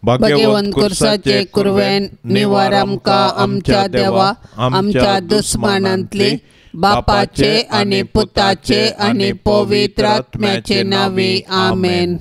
भाग्यवंत कुर्साचे कुरवेन निवार आमकां आमच्या देवा आमच्या दुस्मानांतली बापाचे आनी पुताचे आनी पवित्र आत्म्याचे नावी आमेन.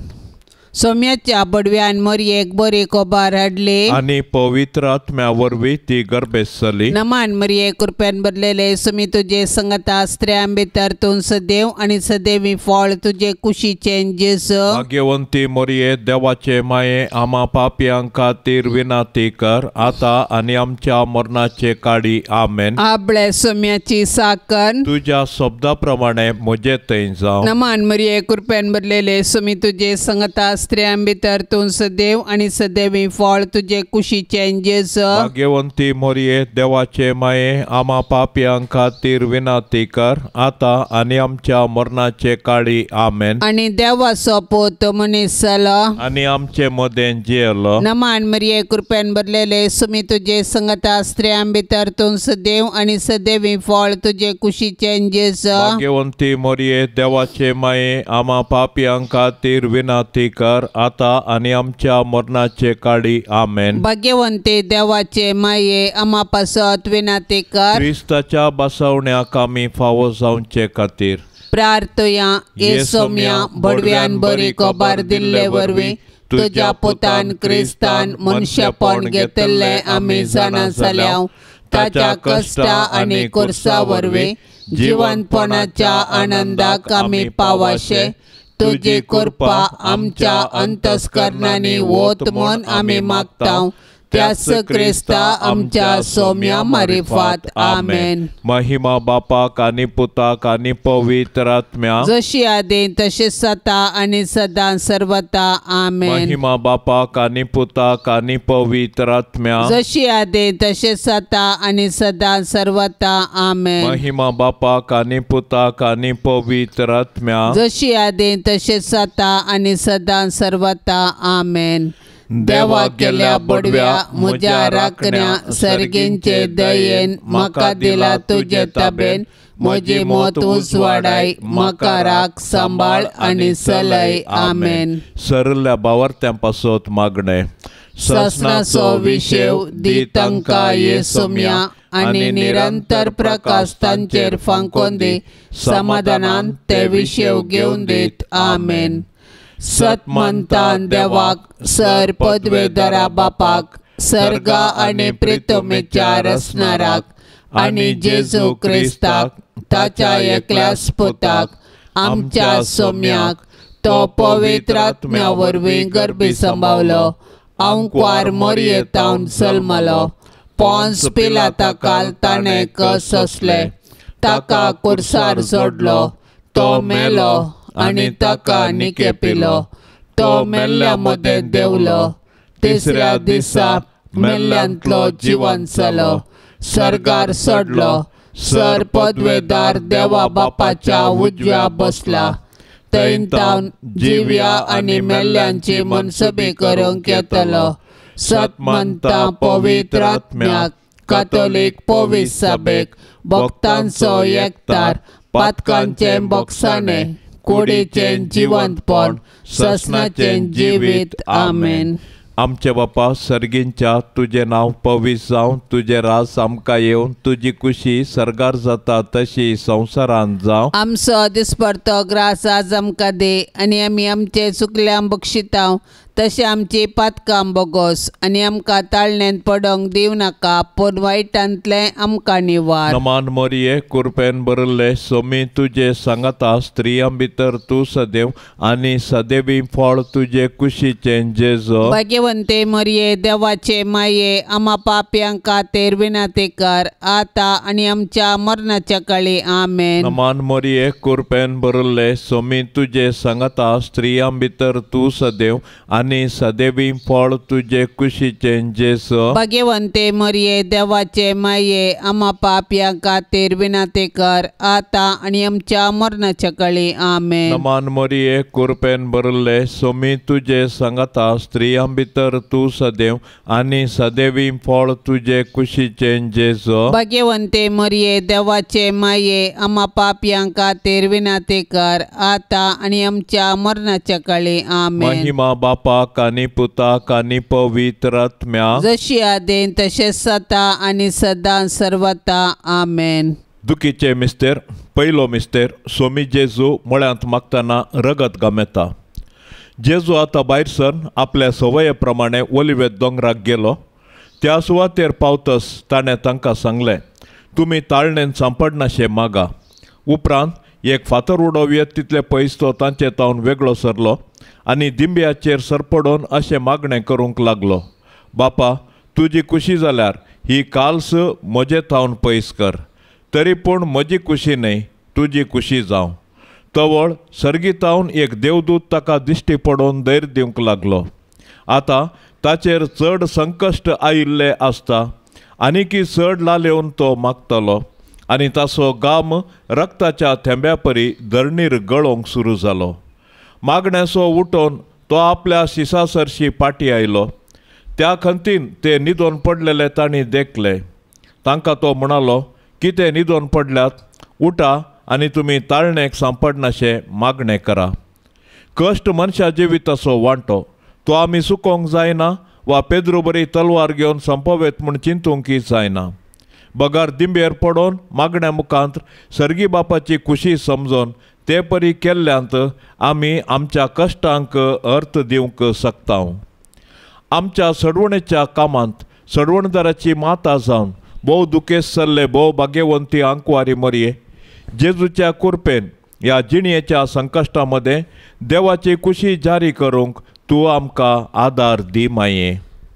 सोम्याच्या बडव्यान मरयेक बरी कोबार हाडली आनी पवित्र आत्म्या वरवीं ती गर्भेस जाली. नमान मरये कृपेन बदलेले सुमी तुजे संगता स्त्रियां भितर तूं सदैव आनी सदैवी फळ तुजे कुशीचे जेजू. भाग्यवंती मरये देवाचे माये आम्हा पापयांक खातीर विनाती कर आता आनी आमच्या मरणाचे काळी आमेन. आपले सोम्याची साकन तुझ्या शब्दा प्रमाणे म्हजे थंय जावं. नमान मरये कृपेन बदलेले सुमी तुजे संगता स्त्रियां भितर तूं सदैव आनी सदैवी फळ तुजे कुशीचे जेजू. भाग्यवंती मरये देवाचे माये आम्हा पापयांक खातीर विनाती कर आता आनी आमच्या मरणाचे काळी आमेन. आनी देवाचो पूत मनीस जालो आनी आमचे मदें जियेलो. नमान मरये कृपेन बदलेले सुमी तुजे संगता स्त्रियां भितर तूं सदैव आनी सदैवी फळ तुजे कुशीचे जेजू. भाग्यवंती मरये देवाचे माये आम्हा पापयांक खातीर विनाती कर आता आनी आमच्या मरणाचे काळी आमेन. भाग्यवंते देवाचे माये आम्हा पासत विनाती कर. क्रिस्ताच्या बसवण्याक आमी फावो जावचे खातीर प्रार्थया येसोम्या बडव्यान बरी कोबार दिल्ले वरवीं तुज्या पुतान क्रिस्तान मनशापण घेतले आमी जाणा जाल्याव ताच्या कश्टा आनी कुर्सा वरवीं जिवंतपणाच्या आनंदाक आमी पावाशे तुजी कृपा आमच्या अंतस्करणांनी वोत म्हूण आमी मागतां. त्याच क्रिस्ता आमच्या सोम्या मारिफात आमेन. महिमा बापाक आनी पुताक आनी पवित्र आत्म्या जशी आदी तशेंच जाता आनी सदां सर्वता आमेन. महिमा बापाक आनी पुताक आनी पवित्र आत्म्या जशी आदी तशेंच जाता आनी सदां सर्वता आमेन. महिमा बापाक आनी पुताक आनी पवित्र आत्म्या जशी आदी तशेंच जाता आनी सदां सर्वता आमेन. देवा गेल्या बडव्या म्हज्या राखण्या सर्गींचे दयेन म्हाका दिला तुजे ताबेन म्हजी मोत उजवाडाय म्हाका राख सांबाळ आनी चलय आमेन. सरल्या बावरत्यां पासत मागणे ससनाचो विशेव दी तांकां येसोम्या आनी निरंतर प्रकाश तांचेर फांकून दी समाधानान ते विशेव घेवन दीत आमेन. सतमंतान देवाक सर पदवेदरा बापाक सर्गा आनी प्रितमेच्या रसनाराक आनी जेजू क्रिस्ताक ताच्या एकल्याच पुताक आमच्या सोम्याक तो पवित्र आत्म्या वरवीं गर्भी संभावलो. अंकवार मरयेतावन जल्मलो. पोंस पिलाताकाल ताणें कस सोंसले. ताका कुर्सार जोडलो. तो मेलो आनी ताका निकेपिलो. तो मेल्ल्या मदें देवलो. तिसऱ्या दिसा मेल्ल्यांतलो जिवंत जालो. सर्गार चडलो. सर पदवेदार देवा बापाच्या उजव्या बसला. थंय तावन जिव्या आनी मेल्ल्यांची मनसबी करूंक येतलो. सतमंतां पवित्र आत्म्याक कातोलीक पवित्र सभेक भक्तांचो एकतार पातकांचें बोगसाणें कुडीचें जिवंतपण ससनाचें जिवीत आमेन. आमचे बापा सर्गींच्या तुझे नाव पवित्र जावं. तुझे रास आमकां येवन तुजी कुशी सर्गार जाता तशी संवसारांत जावं. आमचो दिसपडतो ग्रास आज आमकां दे आनी आमी आमचे चुकल्यांक बक्षितांव तशें आमची पातकां बोगोस आनी आमकां ताळणेंत पडोंक दिव नाका पूण वायटांतलें आमकां निवार. नमान मरये कृपेन बरयल्ले सोमी तुजे सांगाता स्त्रियां भितर तूं सदैव आनी सदैवी फळ तुजे कुशीचें जेजू. भाग्यवंते मरये देवाचे माये आम्हा पापयांक खातीर विनाती कर आता आनी आमच्या मरणाच्या काळी आमेन. नमान मरये कृपेन बरयल्ले सोमी तुजे सांगाता स्त्रियां भितर तूं सदैव आनी सदैवी फळ तुजे कुशीचें जेजू. भाग्यवंते मरये देवाचे माये आम्हा पापयांक खातीर विनाती कर आता आनी आमच्या मरणाच्या काळी आमेन. नमान मरये कृपेन बरयल्ले सोमी तुजे सांगाता स्त्रियां भितर तूं सदैव आनी सदैवी फळ तुजे कुशीचें जेजू. भाग्यवंते मरये देवाचे माये आम्हा पापयांक खातीर विनाती कर आता आनी आमच्या मरणाच्या काळी आमेन. महिमा बापा बापाक आनी पुताक आनी पवित्र आत्म्या जशी आदेन तशेंच जाता आनी सदां सर्वता आमेन. दुखीचे मिस्तेर पयलो मिस्तेर सोमी जेजू मळ्यांत मागतना रगत घामेता. जेजू आतां भायर सर आपल्या सवये प्रमाणे ओलिवे दोंगराक गेलो. त्या सुवातेर पावतस ताणें तांकां सांगलें, तुमी ताळणेन सांपडनाशें मागा. उपरांत एक फातर उडोवयेत तितले पयस तो तांचे तावन वेगळो सरलो आनी दिंब्याचेर सरपडोवन अशें मागणें करूंक लागलो, बापा तुजी खुशी जाल्यार ही काल्स म्हजे तावन पयस कर. तरी पूण म्हजी खुशी न्हय, तुजी खुशी जावं. तवळ सर्गीतावन एक देवदूत ताका दिश्टी पडोवन धैर्य दिवंक लागलो. आतां ताचेर चड संकश्ट आयिल्लें आसता आनीकी चड लालेवन तो मागतलो आनी ताचो गाम रक्ताच्या थेंब्या परी धरणीर गळोवंक सुरू जालो. मागण्याचो उठोवन तो आपल्या शिसा सरशी पाटी आयलो. त्या खंतीन ते न्हिदोन पडलेले तांणी देखले. तांकां तो म्हणालो, कितें न्हिदोन पडल्यात? उठा आनी तुमी ताळणेक सांपडनाशें मागणें करा. कश्ट मनशा जिविताचो वांटो तो आमी सुकोवंक जायना वा पेद्रू बरी तलवार घेवन संपवेत म्हूण चिंतूंकय जायना. बगार दिंबेर पडोवन मागण्या मुखांत सर्गी बापाची खुशी समजोन ते परी केल्ल्यांत आमी आमच्या कश्टांक अर्थ दिवंक शकता. आमच्या सडवणेच्या कामांत सडवणदाराची माता जावन भोव दुखेस चल्ले भोव भाग्यवंती आंकवारी मरये, जेजूच्या कृपेन ह्या जिणयेच्या संकश्टा मध्ये देवाची खुशी जारी करूंक तूं आमकां आदार दी माये.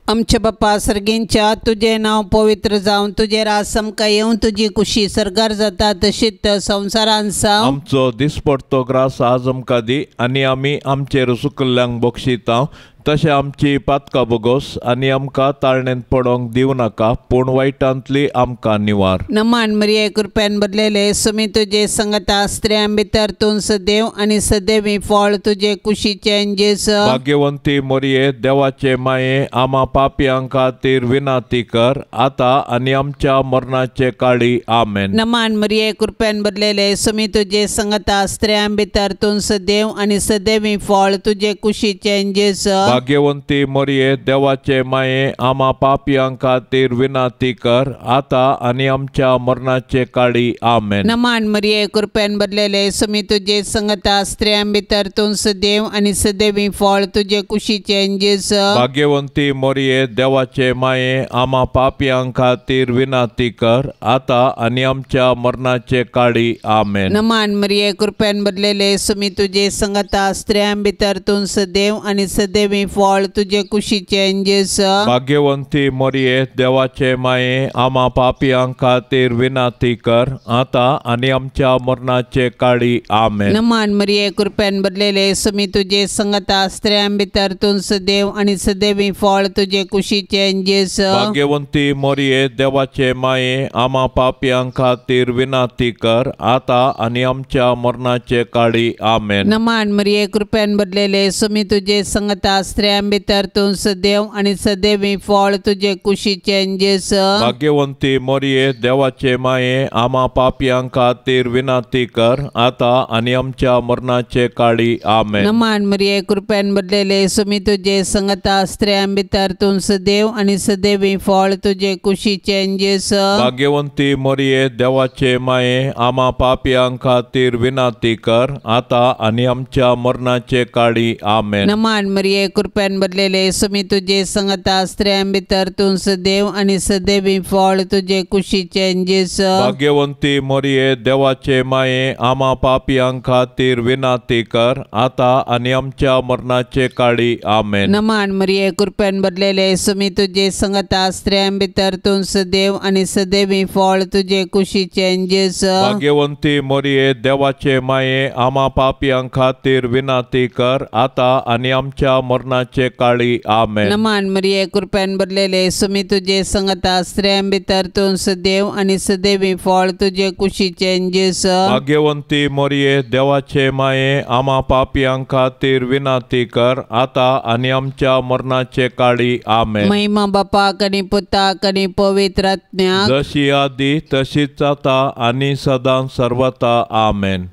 आमचे बापा सर्गींच्या तुझे नांव पवित्र जावन तुझे रास आमकां येवन तुजी खुशी सरगार जाता तशीच संवसारांत जावं. आमचो दिसपडतो ग्रास आज आमकां दी आनी आमी आमचेर सुकल्ल्यांक बक्षिता तशें आमची पातकां बोगोस आनी आमकां ताळणेंत पडोवंक दिवं नाका पूण वायटांतली आमकां निवार. नमान मरिये कृपेन बदलेले सुमी तुजे संगता स्त्रियां भितर तूं सदैव आनी सदैवी फळ तुजे कुशीचें जेजू. भाग्यवंती मरिये देवाचे माये आमा पापयां खातीर विनाती कर आतां आनी आमच्या मरणाचे काळी आमेन. नमान मरिये कृपेन बदलेले सुमी तुजे संगता स्त्रियां भितर तूं सदैव आनी सदैवी फळ तुजे कुशीचें जेजू. भाग्यवंती मरिये देवाचे माये आमा पापयां खातीर विनाती कर आतां आनी आमच्या मरणाचे काळी आमेन. नमान मरिये कृपेन बदलेले सुमी तुजे संगता स्त्रियां भितर तूं सदैव आनी सदैवी फळ तुजे कुशीचें जेजू. भाग्यवंती मरिये देवाचे माये आमा पापयां खातीर विनाती कर आतां आनी आमच्या मरणाचे काळी आमेन. नमान मरिये कृपेन बदलेले सुमी तुजे संगता स्त्रियां भितर तूं सदैव आनी सदैवी फळ तुजे कुशीचें जेजू. भाग्यवंती मरिये देवाचे माये आमा पापयां खातीर विनाती कर आतां आनी आमच्या मरणाचे काळी आमेन. नमान मरिये कृपेन बदलेले सुमी तुजे संगता स्त्रियां भितर तूं सदैव आनी सदैवी फळ तुजे कुशीचें जेजू. भाग्यवंती मरिये देवाचे माये आमा पापयां खातीर विनाती कर आतां आनी आमच्या मरणाचे काळी आमेन. नमान मरिये कृपेन बदलेले सुमी तुजे संगता स्त्रियां भितर तूं सदैव आनी सदैवी फळ तुजे कुशीचें जेजू. भाग्यवंती मरिये देवाचे माये आमा पापयां खातीर विनाती कर आतां आनी आमच्या मरणाचे काळी आमेन. नमान मरिये कृपेन बदलेले सुमी तुजे संगता स्त्रियां भितर तूं सदैव आनी सदैवी फळ तुजे कुशीचें जेजू. भाग्यवंती मरिये देवाचे माये आमा पापयां खातीर विनाती कर आतां आनी आमच्या मरणाचे काळी आमेन. नमान मरिये कृपेन बदलेले सुमी तुजे संगता स्त्रियां भितर तूं सदैव आनी सदैवी फळ तुजे कुशीचें जेजू. भाग्यवंती मरिये देवाचे माये आमा पापयां खातीर विनाती कर आतां आनी आमच्या मरणाचे काळी आमेन. नमान मरिये कृपेन बदलेले सुमी तुजे संगता स्त्रियां भितर तूं सदैव आनी सदैवी फळ तुजे कुशीचें जेजू. भाग्यवंती मरिये देवाचे माये आमा पापयां खातीर विनाती कर आतां आनी आमच्या मरणाचे काळी आमेन. नमान मरिये कृपेन बदलेले सुमी तुजे संगता स्त्रियां भितर तूं सदैव आनी सदैवी फळ तुजे कुशीचें जेजू. भाग्यवंती मरिये देवाचे माये आमा पापयां खातीर विनाती कर आतां आनी आमच्या मरणाचे काळी आमेन. महिमा बापाक आनी पुताक आनी पवित्र आत्म्याक जशी आदी तशीच आता आनी सदां सर्वता आमेन.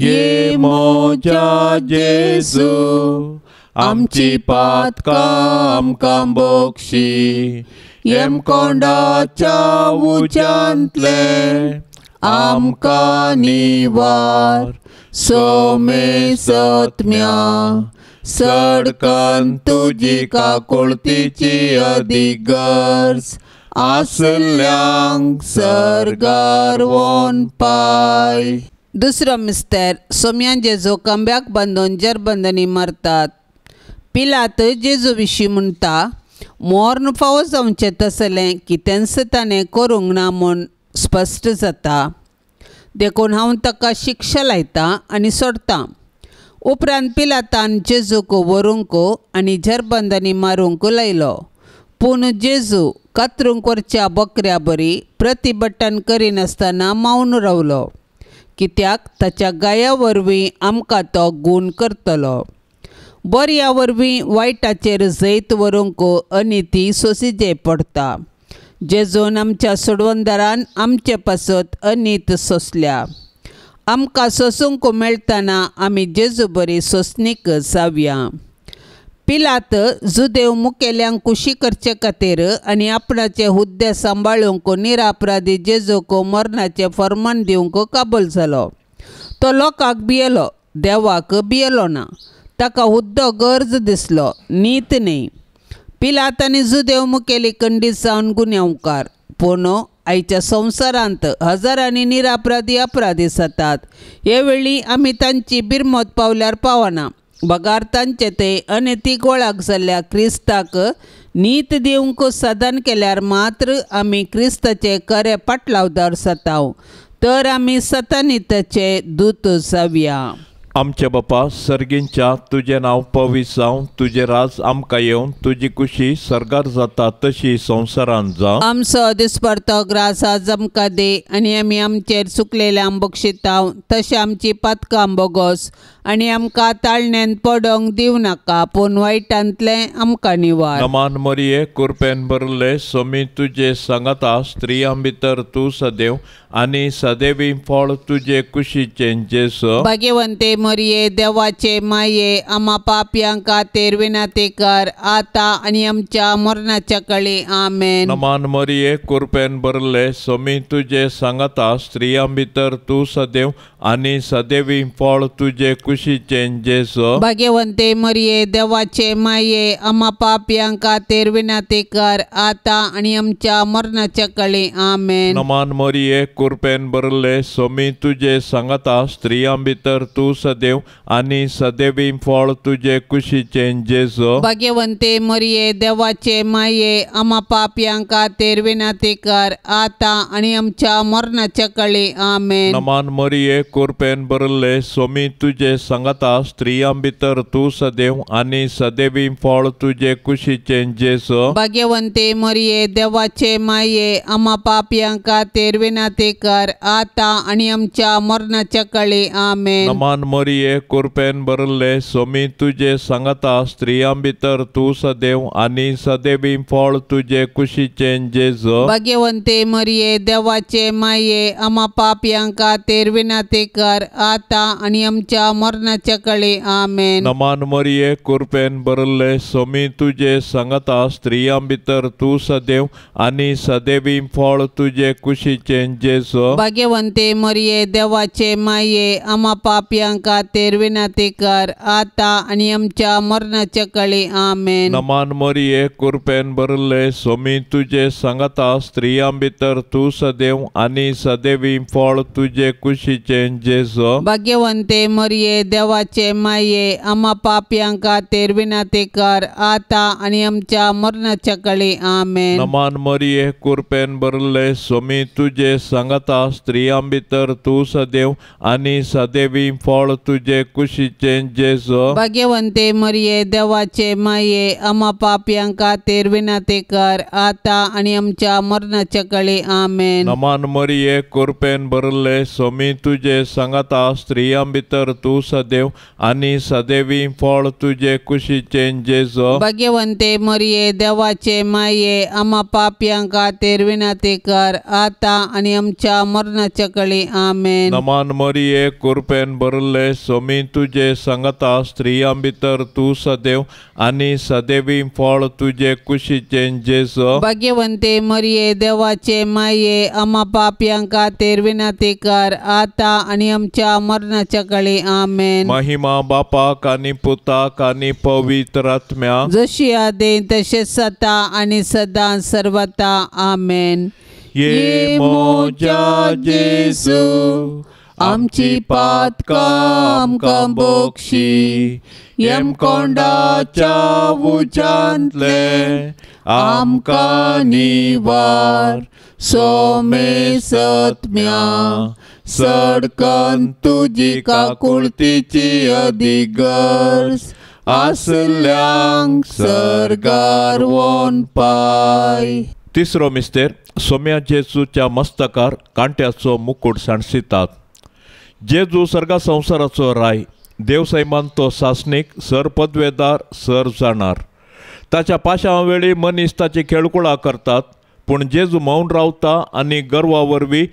ये मोजा जेजू आमची पातकां आमकां बक्षी. हेमकोंडाच्या उज्यांतले आमकां निवार. सोमे सत्म्या सडकन तुजी काकुळतीची अदीक गरज. आसल्यांक सर्गार वोन पाय. दुसरो मिस्तेर सोम्यान जेजू खांब्याक बांदून जरबंदनी मारतात. पिलात जेजू विशीं म्हणटा, मोर्न फावो जावचें तसलें कितेंच ताणें करूंक ना म्हूण स्पश्ट जाता. देखून हांव ताका शिक्षा लायतां आनी सोडटां. उपरांत पिलातान जेजूक व्हरूंक आनी जरबंदनी मारूंक लायलो. पूण जेजू कातरूंक व्हरच्या बकऱ्या बरी प्रतिभटन करिनासतना मावन रावलो, कित्याक ताच्या गाया वरवीं आमकां तो गूण करतलो. बऱ्या वरवीं वायटाचेर जैत व्हरूंक अनिती सोंसिजे पडटा. जेजून आमच्या सोडवंदारान आमचे पासत अनीत सोंसल्या. आमकां सोंसूंक मेळटना आमी जेजू बरी सोंसणीक जावया. पिलात जुदेव मुखेल्यांक खुशी करचे खातीर आनी आपणाचे हुद्दे सांबाळूंक निरापराधी जेजूक मरणाचें फर्मान दिवंक काबूल जालो. तो लोकांक भियेलो, देवाक भियेलो ना. ताका हुद्दो गरज दिसलो, नीत न्ही. पिलात आनी जुदेव मुखेली खंडीत जावन गुन्यांवकार. पूण आयच्या संवसारांत हजारांनी निरापराधी अपराधी जातात. हे वेळी आमी तांची बिरमत पावल्यार पावना. बगार तांचे ते अनैतीक वळख जाल्ल्या क्रिस्ताक नीत दिवंक सदन केल्यार मात्र आमी क्रिस्ताचे खरे पाटलावदार जाता. तर आमी सतानिताचे दूत जावया. आमचे बापा सर्गींच्या तुजें नांव पवित्र जावं. तुजें राज आमकां येवं. तुजी खुशी सर्गार जाता तशी संवसारांत जावं. आमचो दिसपरतो ग्रास आज आमकां दे आनी आमी आमचेर चुकलेल्यांक बक्षितांव. तशें आमची पातकां बोगोस आनी आमकां ताळण्यांत पडोंक दिवं नाका, पूण वायटांतलें आमकां निवार. नमान मरिये कृपेन भरले सोमी तुजे सांगाता. स्त्रियां भितर तूं सदैव आनी सदैवी फळ तुजे कुशीचें जेसो. भाग्यवंते मरिये देवाचे माये, आम्हा पापयांक खातीर विनंती कर, आतां आनी आमच्या मरणाच्या काळी आमेन. नमान मरिये कृपेन भरले सोमी तुजे सांगाता. स्त्रियां भितर तूं सदैव आनी सदैवी फळ तुजे कुशीचें जेसो. भाग्यवंते मरिये देवाचे माये, आम्हा पापयांक खातीर विनंती कर, आतां आनी आमच्या मरणाच्या काळी आमेन. नमान मरिये कृपेन भरले सोमी तुजे सांगाता. स्त्रियां भितर तूं सदैव आनी सदैवी फळ तुजे कुशीचें जेसो. भाग्यवंते मरिये देवाचे माये, आम्हा पापयांक खातीर विनंती कर, आतां आनी आमच्या मरणाच्या काळी आमेन. नमान मरिये कृपेन भरले सोमी तुजे सांगाता. स्त्रियां भितर तूं सदैव आनी सदैवी फळ तुजे कुशीचें जेसो. भाग्यवंते मरिये देवाचे माये, आम्हा पापयांक खातीर विनंती कर, आतां आनी आमच्या मरणाच्या काळी आमेन. नमान मरिये कृपेन भरले सोमी तुजे सांगाता. स्त्रियां भितर तूं सदैव आनी सदैवी फळ तुजे कुशीचें जेसो. भाग्यवंते मरिये देवाचे माये, आम्हा पापयांक खातीर विनंती कर, आतां आनी आमच्या मरणाच्या काळी आमेन. नमान मरिये कृपेन भरले सोमी तुजे सांगाता. स्त्रियां भितर तूं सदैव आनी सदैवी फळ तुजे कुशीचें जेसो. भाग्यवंते मरिये देवाचे माये, आम्हा पापयांक खातीर विनंती कर, आतां आनी आमच्या मरणाच्या काळी आमेन. नमान मरिये कृपेन भरले सोमी तुजे सांगाता. स्त्रियां भितर तूं सदैव आनी सदैवी फळ तुजे कुशीचें जेसो. भाग्यवंते मरिये देवाचे माये, आम्हा पापयांक खातीर विनंती कर, आतां आनी आमच्या मरणाच्या काळी आमेन. नमान मरिये कृपेन भरले सोमी तुजे सांगाता. स्त्रियां भितर तूं सदैव आनी सदैवी फळ तुजे कुशीचें जेसो. भाग्यवंते मरिये देवाचे माये, आम्हा पापयांक खातीर विनंती कर, आतां आनी आमच्या मरणाच्या काळी आमेन. नमान मरिये कृपेन भरले सोमी तुजे सांगाता. स्त्रियां भितर तूं सदैव आनी सदैवी फळ तुजे कुशीचें जेसो. भाग्यवंते मरिये देवाचे माये, आम्हा पापयांक खातीर विनंती कर, आतां आनी आमच्या मरणाच्या काळी आमेन. नमान मरिये कृपेन भरले पळय सोमी तुजे संगता स्त्रियां भितर तूं सदैव आनी सदैवी फळ तुजे कुशीचे जेजू. भाग्यवंते मरिये देवाचे माये आम्हा पापयां खातीर विनंती कर आता आणि आमच्या मरणाच्या काळी आमेन. महिमा बापाक आनी पुताक आनी पवित्र आत्म्याक जशी आदी तशेंच आता आणि सदां सर्वता आमेन. ये मोजा जेजू आमची पातकां आमकां बक्षी येम कोंडाच्या उजांतले आमकां निवार. सोमे सत्म्या सडकन तुजी काकुळतीची अधिगर्स आसल्यांक सर्गार वोन पाय. तिसरो मिस्तेर सोम्या जेजूच्या मस्तकार कांट्याचो मुकुट साणसितात. जेजू सर्गा संवसाराचो राय देव सैमान तो सासनीक सर पदवेदार सर जाणार. ताच्या पाशां वेळी मनीस ताची खेळकुळा करतात पूण जेजू मौन रावता आनी गर्वा वरवीं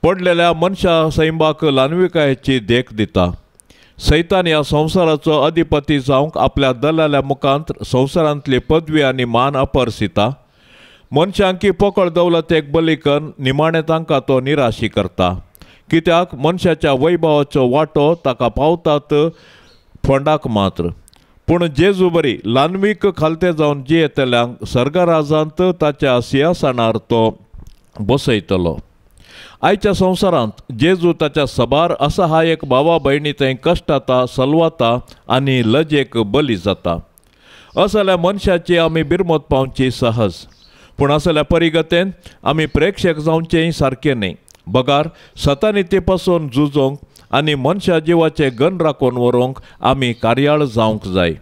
पडलेल्या मनशा सैमाक ल्हानविकायेची देख दिता. सैतान ह्या संवसाराचो अधिपती जावंक आपल्या दलाल्या मुखांत संवसारांतली पदवी आनी मान अपरसिता. मनशांकी पोकळ दौलतेक बली करून निमाणें तांकां तो निराशी करता. कित्याक मनशाच्या वैभवाचो वांटो ताका पावतात फोंडाक मात्र. पूण जेजू बरी ल्हानवीक खालते जावन जियेतल्यांक सर्गराजांत ताच्या सिंहासनार तो बसयतलो. आयच्या संवसारांत जेजू ताच्या सबार असहायक भावा भयणी थंय कश्टाता सलवाता आनी लजेक बली जाता. असल्या मनशाची आमी बिरमत पावची सहज पूण असल्या परिगतेन आमी प्रेक्षक जावचेंय सारकें न्ही. बगार सतानिते पासून झुजोंक आनी मनशा जिवाचे गन राखून व्हरूंक आमी कार्याळ जावंक जाय.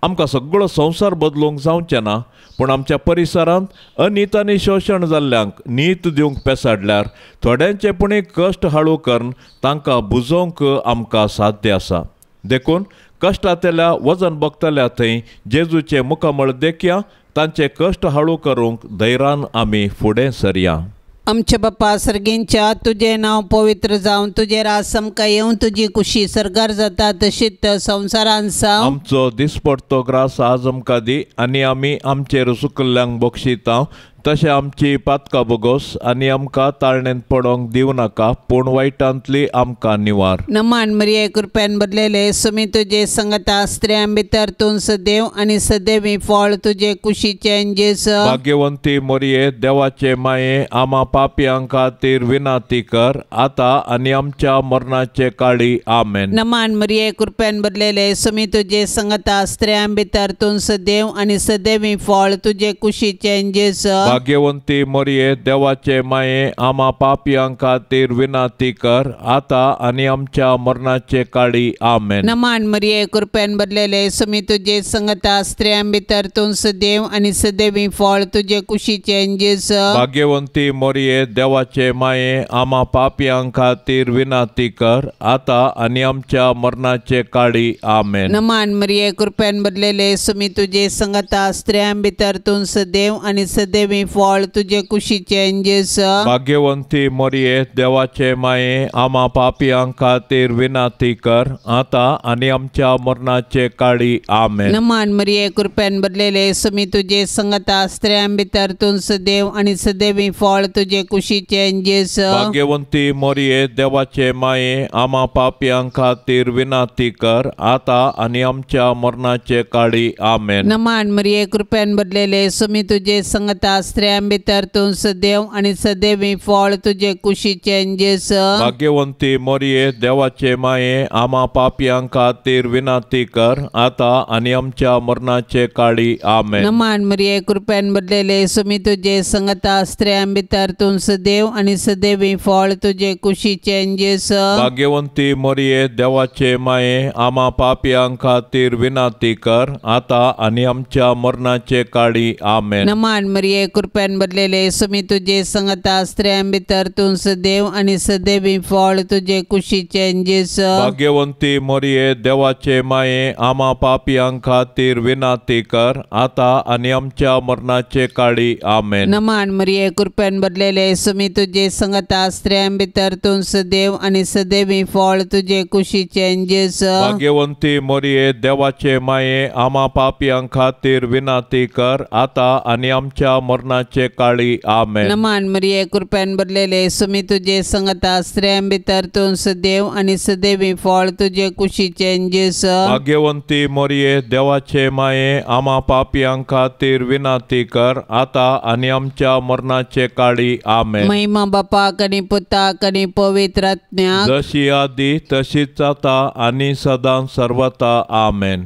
आमकां सगळो संवसार बदलूंक जावचें ना पूण आमच्या परिसरांत अनीत आनी शोशण जाल्ल्यांक नीत दिवंक पेसाडल्यार थोड्यांचे पुणी कश्ट हाळू करून तांकां बुजोवंक आमकां साध्य आसा. देखून कश्टांतल्या वजन बगतल्या थंय जेजूचे मुखामळ देखया तांचे कश्ट हाळू करूंक धैर्यान आमी फुडें सरया. आमच्या बापा सर्गींच्या तुझे नाव पवित्र जावन तुझे रास आमकां येवन तुजी खुशी सरगार जाता तशीच संवसारांत जावं. आमचो दिसपडतो ग्रास आज आमकां दी आनी आमी आमचेर चुकल्ल्यांक बक्षिता तशें आमची पातकां बोगोस आनी आमकां ताळणेंत पडोंक दिवं नाका पूण वायटांतली आमकां निवार. नमान मरिये कृपेन बदलेले सुमी तुजे संगता स्त्रियां भितर तूं सदैव आनी सदैवी फळ तुजे कुशीचे जेजू. भाग्यवंती मरिये देवाचे माये आम्हा पापयां खातीर विनाती कर आता आनी आमच्या मरणाचे काळी आमेन. नमान मरिये कृपेन बदलेले सुमी तुजे संगता स्त्रियां भितर तूं सदैव आनी सदैवी फळ तुजे कुशीचे जेजू. भाग्यवंती मरिये देवाचे माये आम्हा पापयां खातीर विनाती कर आता आनी आमच्या मरणाचे काळी आमेन. नमान मरिये कृपेन बदलेले सुमी तुजे संगता स्त्रियां भितर तूं सदैव आनी सदैवी फळ तुजे कुशीचे जेजू. भाग्यवंती मरिये देवाचे माये आम्हा पापयां खातीर विनाती कर आता आनी आमच्या मरणाचे काळी आमेन. नमान मरिये कृपेन बदलेले सुमी तुजे संगता स्त्रियां भितर तूं सदैव आनी सदैवी फळ तुजे कुशीचे जेजू. भाग्यवंती मरिये देवाचे माये आम्हा पापयां खातीर विनाती कर आता आनी आमच्या मरणाचे काळी आमेन. नमान मरिये कृपेन बदलेले सुमी तुजे संगता स्त्रियां भितर तूं सदैव आनी सदैवी फळ तुजे कुशीचे जेजू. भाग्यवंती मरिये देवाचे माये आम्हा पापयां खातीर विनाती कर आता आनी आमच्या मरणाचे काळी आमेन. नमान मरिये कृपेन बदलेले सुमी तुजे संगता स्त्रियां भितर तूं सदैव आनी सदैवी फळ तुजे कुशीचे जेजू. भाग्यवंती मरिये देवाचे माये आम्हा पापयां खातीर विनाती कर आता आनी आमच्या मरणाचे काळी आमेन. नमान मरिये कृपेन बदलेले सुमी तुजे संगता स्त्रियां भितर तूं सदैव आनी सदैवी फळ तुजे कुशीचे जेजू. भाग्यवंती मरिये देवाचे माये आम्हा पापयां खातीर विनाती कर आता आनी आमच्या मरणाचे काळी आमेन. नमान मरिये कृपेन भरलेले सुमी तुझे संगता स्त्रियां भितर तूं सदैव आणि सदैवी फळ तुझे कुशीचे जेस भाग्यवंती मरिये देवाचे माये आम्हा पापियां खातीर विनाती कर आता आणि आमच्या मरणाचे काळी आमेन. नमान मरिये कृपेन भरलेले सुमी तुझे संगता स्त्रियां भितर तूं सदैव आणि सदैवी फळ तुझे कुशीचे जेस भाग्यवंती मरिये देवाचे माये आम्हा पापियां खातीर विनाती कर आता आणि आमच्या मरणाचे काळी आमेन. नमान मरिये कृपेन भरलेले सुमी तुझे संगता स्त्रियां भितर तूं सदैव आणि सदैवी फळ तुझे कुशीचे जेस भाग्यवंती मरिये देवाचे माये आम्हा पापियां खातीर विनाती कर आता आणि आमच्या मरणाचे काळी आमेन. महिमा बापाक आणि पुताक आणि पवित्र आत्म्याक जशी आदी तशीच आता आणि सदां सर्वता आमेन.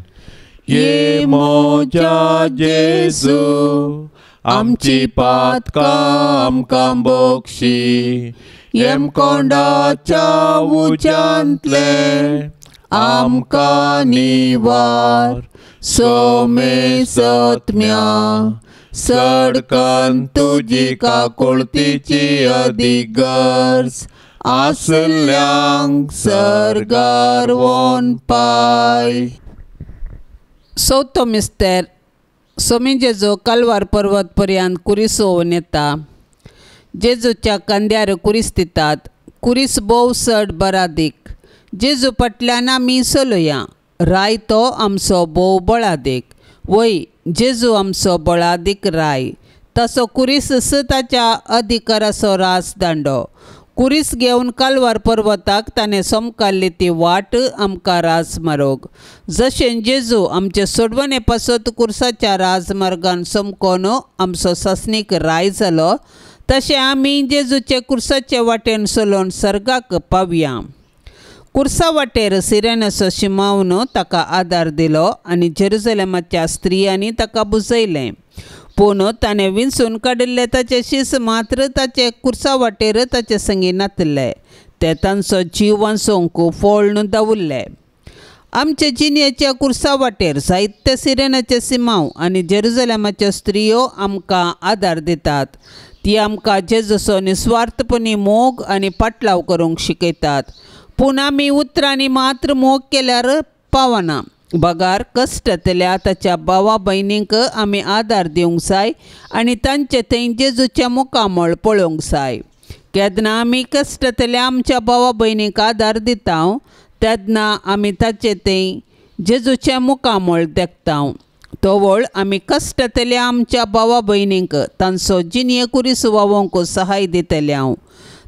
ये मोजा जेजू आमची पातकां आमकां बोगशी येम कोंडाच्या उज्यांतले आमकां निवार सोमे सत्म्या सडकन तुजी काकुळतीची अधिगर्ज आसल्यांक सर्गार वोन पाय. चवथो मिस्तेर सोमी जेजू कलवार पर्वत पर्यंत कुरीस वोवन येता. जेजूच्या खांद्यार कुरीस दितात. कुरीस भोव चड बरादीक. जेजू फाटल्यान आमी चलुया. राय तो आमचो भोव बळादीक. वय जेजू आमचो बळादीक राय. तसो कुरीस ताच्या अधिकाराचो रास दांडो. कुरीस घेवन कलवार पर्वताक ताणें सोमकाल्ली ती वाट आमकां राज मारूंक. जशें जेजू आमचे सोडवणे पासत कुर्साच्या राजमार्गान सोमकोन आमचो ससनीक राय जालो तशें आमी जेजूचे कुर्साचे वाटेन चलोवन सर्गाक पावया. कुर्सा वाटेर सिरेनाचो शिमावन ताका आदार दिलो आनी जेरुसलेमाच्या स्त्रियांनी ताका बुजयलें. पूण ताणें विंचून काडिल्ले ताचे शीस मात्र ताचे कुर्सा वाटेर ताचे संगी नातले. ते तांचो जीव वाचोवंक फोळून दावुरले. आमचे जिन्याच्या कुर्सा वाटेर जायते सिरेनाचे सिमांव आनी जेरुसलेमाच्यो स्त्रियो आमकां आदार दितात. ती आमकां जेजूचो निस्वार्थपणी मोग आनी पाटलाव करूंक शिकयतात. पूण आमी उतरांनी मात्र मोग केल्यार पावना. बगार कश्टातल्या ताच्या भावा भयणींक आमी आदार दिवंक जाय आनी तांचे थंय जेजूच्या मुखामळ पळोवंक जाय. केन्ना आमी कश्टातल्या आमच्या भावा भयणींक आदार दिता तेन्ना आमी ताचे थंय जेजूच्या मुखामळ देखता. तोवळ आमी कश्टातल्या आमच्या भावा भयणींक तांचो जिनिये कुरीस वावोवंक सहाय दितले.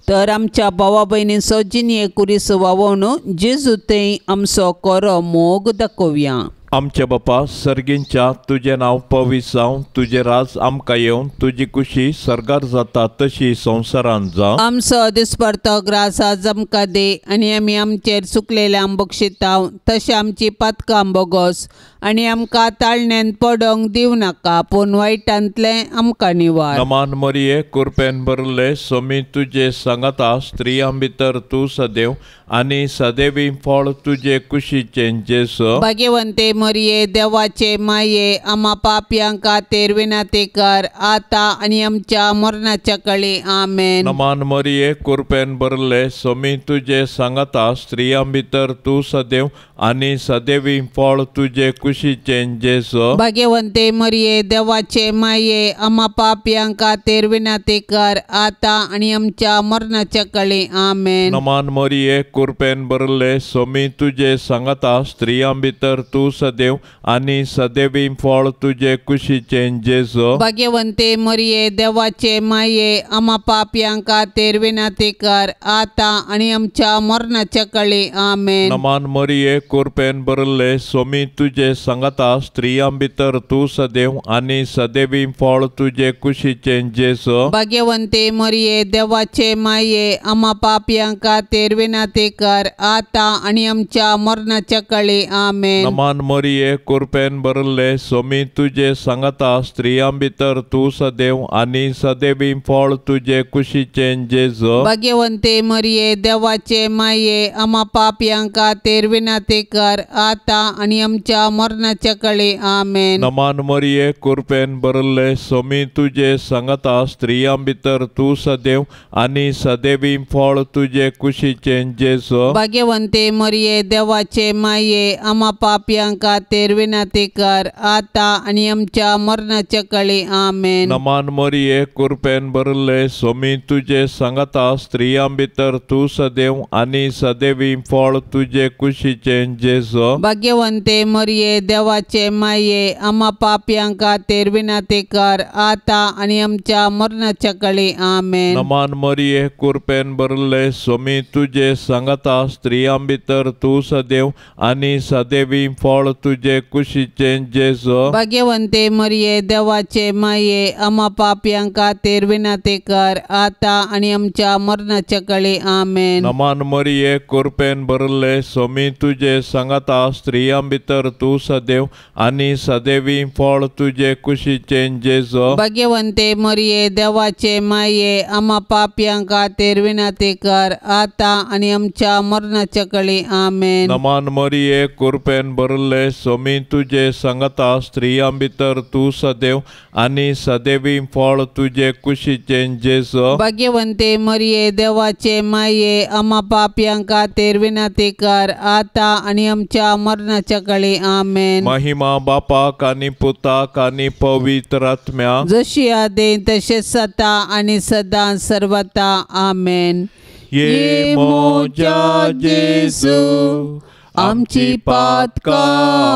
तर आमच्या भावा भयणींचो जिनिये कुरीस वावोवन जेजू थंय आमचो खरो मोग दाखोवया. आमचे बापा सर्गींच्या तुझे नांव पवित्र जावं. तुझे राज आमकां येवन तुजी कुशी सर्गार जाता तशी संवसारांत जावं. आमचो दिसपरतो ग्रास आज आमकां दे आनी आमी आमचेर चुकलेल्यांक बक्षिता तशें आमची पातकां बोगोस आनी आमकां ताळण्यान पडोवंक दिवं नाका पूण वायटांतले आमकां निवार. नमान मरिये कृपेन भरले सोमी तुजे सांगता स्त्रियां भितर तूं सदैव आनी सदैवी फळ तुजे कुशीचे जेजू. भाग्यवंते मरिये देवाचे माये आम्हा पापयां खातीर विनाती कर आता आनी आमच्या मरणाच्या काळी आमेन. नमान मरिये कृपेन भरले सोमी तुजे सांगता स्त्रियां भितर तूं सदैव आनी सदैवी फळ तुजे कुशीचे जेजू. भाग्यवंते मरिये देवाचे माये आम्हा पापयां खातीर विनाती कर आता आनी आमच्या मरणाच्या काळी आमेन. नमान मरिये कृपेन भरले सोमी तुजे सांगता स्त्रियां भितर तूं सदैव आनी सदैवी फळ तुजे कुशीचे जेजू. भाग्यवंते मरिये देवाचे माये आम्हा पापयां खातीर विनाती कर आता आनी आमच्या मरणाच्या काळी आमेन. नमान मरिये कृपेन भरले सोमी तुजे सांगता स्त्रियां भितर तूं सदैव आनी सदैवी फळ तुजे कुशीचे जेजू. भाग्यवंते मरिये देवाचे माये आम्हा पापयां खातीर विनाती ते कर आता आणि आमच्या मरणाच्या काळी आमेन. नमान मरिये कृपेन भरले सोमी तुझे सांगता स्त्रियां भितर तू सदैव आणि सदैवी फळ तुझे कुशीचे जेजो. भाग्यवंते मरिये देवाचे माये आम्हा पापियांका तेर विनंती कर आता आणि आमच्या मरणाच्या काळी आमेन. नमान मरिये कृपेन भरले सोमी तुझे सांगता स्त्रियां भितर तू सदैव आणि सदैवी फळ तुझे कुशीचे जेजो. भाग्यवंते मरिये देवाचे माये आम्हा पापियांका तेर विनंती कर आता आणि आमच्या मरणाच्या काळी आमेन. नमान मरिये कृपेन भरले सोमी तुझे सांगता स्त्रियां भितर तू सदैव आणि सदैवी फळ तुझे कुशीचे जेजो. भाग्यवंते मरिये देवाचे माये आम्हा पापियांका तेर विनंती कर आता आणि आमच्या मरणाच्या काळी आमेन. नमान मरिये कृपेन भरले सोमी तुझे सांगता स्त्रियां भितर तू सदैव आणि सदैवी फळ तुझे कुशीचे जेजो. भाग्यवंते मरिये देवाचे माये आम्हा पापियांका तेर विनंती कर आता आणि आमच्या मरणाच्या काळी आमेन. नमान मरिये कृपेन भरले सोमी तुझे सांगता स्त्रियां भितर तू सदैव आणि सदैवी फळ तुझे कुशीचे जेजो. भाग्यवंते मरिये देवाचे माये आम्हा पापियांका तेर विनंती कर आता आणि आमच्या मरणाच्या काळी आमेन. नमान मरिये कृपेन भरले सोमी तुझे सांगता स्त्रियां भितर तू सदैव आणि सदैवी फळ तुझे कुशीचे जेजो. भाग्यवंते मरिये देवाचे माये आम्हा पापियांका तेर विनंती कर आता आणि आमच्या मरणाच्या काळी आमेन. महिमा बापाक आणि पुताक आणि पवित्र आत्म्या जशी आदी तसेच आता आणि सदा सर्वता आमेन. ये मोजा जेजू आमची पातका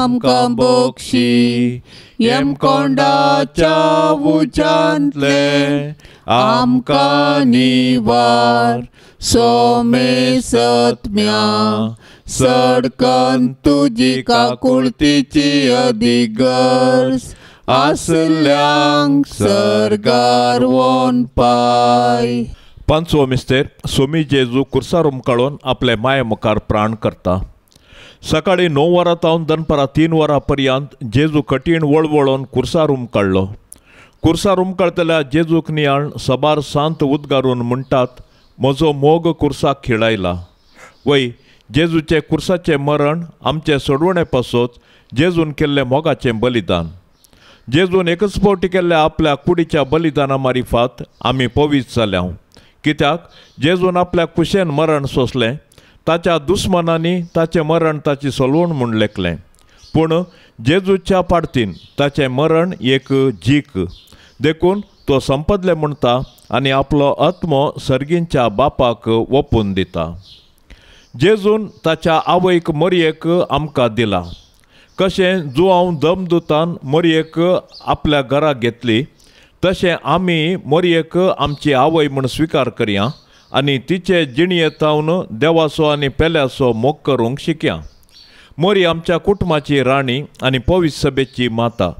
आमकां बोक्षी येम कोंडाच्या उजांतले आमकां निवार सोमे सत्म्या सडकन तुजी काकुळतीची अधिगर्स आसल्यांक सरगार वोन पाय. पांचवो मिस्तेर सोमी जेजू कुर्सार उमकाळून आपले माये मुखार प्राण करता. सकाळी 9 वरां तावन दनपारां 3 वरां पर्यंत जेजू कठीण वळवळोन कुर्सार उमकाळ्ळो. कुर्सार उमकाळटल्या जेजूक नियाळ सबार सांत उद्गारून म्हणटात म्हजो मोग कुर्साक खिळायला. वय जेजूचे कुर्साचें मरण आमचे सोडवणे पासोच जेजून केल्लें मोगाचें बलिदान. जेजून एकच फावटी केल्ल्या आपल्या कुडीच्या बलिदाना मारिफात आमी पवित्र जाल्या. कित्याक जेजून आपल्या कुशेन मरण सोंसलें. ताच्या दुस्मनांनी ताचें मरण ताची सोलवण म्हूण लेखलें. पूण जेजूच्या पाडतीन ताचें मरण एक जीक देखून तो संपदलें म्हणटा आनी आपलो आत्मो सर्गींच्या बापाक ओपून दिता. जेजून ताच्या आवयक मरयेक आमकां दिला. कशें जुआंव दमदुतान मरयेक आपल्या घरा घेतली तशें आमी मरयेक आमची आवय म्हूण स्विकार करया आनी तिचे जिणयेतावन देवाचो आनी पेल्याचो मोग करूंक शिकया. मरी आमच्या कुटुंबाची राणी आनी पवित्र सभेची माता